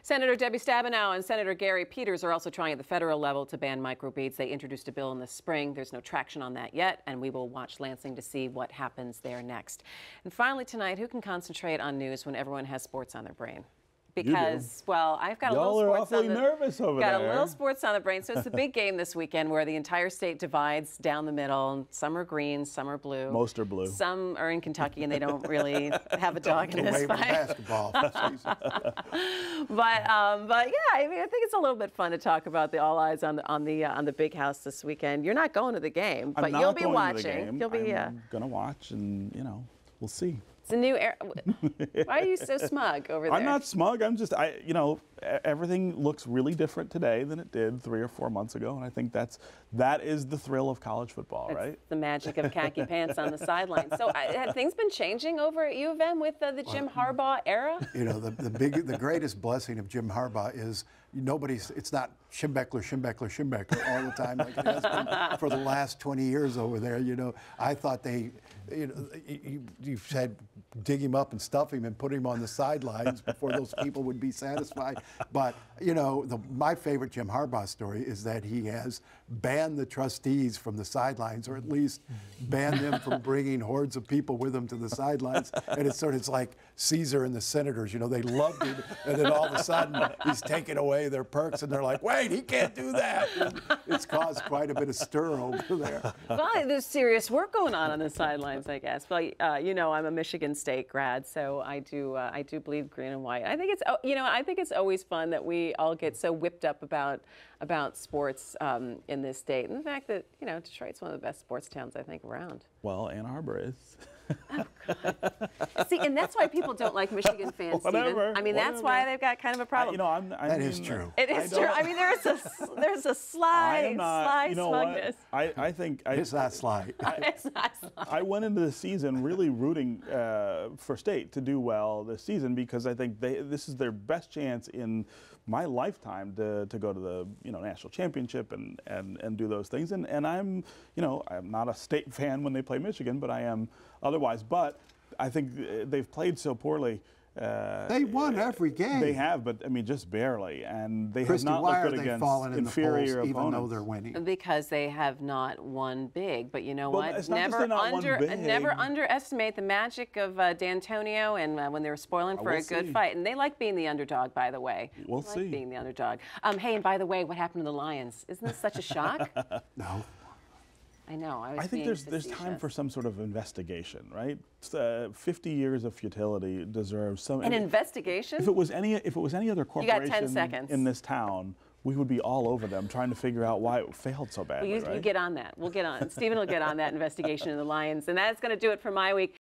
Senator Debbie Stabenow and Senator Gary Peters are also trying at the federal level to ban microbeads. They introduced a bill in the spring. There's no traction on that yet, and we will watch Lansing to see what happens there next. And finally tonight, who can concentrate on news when everyone has sports on their brain? Because, well, I've got a little sports on the nervous over there. Got a little sports on the brain. So it's the big game this weekend where the entire state divides down the middle. Some are green, some are blue. Most are blue. Some are in Kentucky and they don't really have a dog in this fight. Basketball. But yeah, I mean, I think it's a little bit fun to talk about the all eyes on the big house this weekend. You're not going to the game, but you'll be watching. You'll be. I'm gonna watch, and we'll see. It's a new era. Why are you so smug over there? I'm not smug. I'm just, everything looks really different today than it did 3 or 4 months ago, and I think that is the thrill of college football, That's right? The magic of khaki pants on the sideline. So have things been changing over at U of M with the Jim Harbaugh era? The greatest blessing of Jim Harbaugh is it's not Schembechler all the time like it has been for the last 20 years over there. I thought you said dig him up and stuff him and put him on the sidelines before those people would be satisfied. But, my favorite Jim Harbaugh story is that he has banned the trustees from the sidelines, or at least banned them from bringing hordes of people with them to the sidelines. And it's like Caesar and the senators, they loved him. And then all of a sudden he's taking away their perks and they're like, wait, he can't do that. And it's caused quite a bit of stir over there. Well, there's serious work going on the sidelines, I guess. Well, I'm a Michigan State grad, so I do believe green and white. I think it's always fun that we all get so whipped up about sports in this state, and the fact that Detroit's one of the best sports towns I think around. Well, Ann Arbor is. Oh, God. See, and that's why people don't like Michigan fans, Stephen. I mean, that's why they've got kind of a problem. That is true. It is true. I mean, there's a sly smugness. I think it's not sly. It's not sly. I went into the season really rooting for State to do well this season because I think this is their best chance in my lifetime to go to the national championship and do those things. And I'm not a State fan when they play Michigan, but I am otherwise. But I think they've played so poorly. They won every game. They have, but I mean, just barely, and they Christy, have not looked good against inferior opponents. Even though they're winning. Because they have not won big. But you know what? It's never underestimate the magic of D'Antonio and when they were spoiling for a good fight. And they like being the underdog, by the way. We'll see. Like being the underdog. Hey, and by the way, what happened to the Lions? Isn't this such a shock? No. I know. I think there's time for some sort of investigation, right? 50 years of futility deserves some. An investigation? If it was any other corporation you got 10 seconds. in this town, we would be all over them trying to figure out why it failed so badly. Well, you get on that. We'll get on. Stephen will get on that investigation of the Lions, and that's going to do it for MiWeek.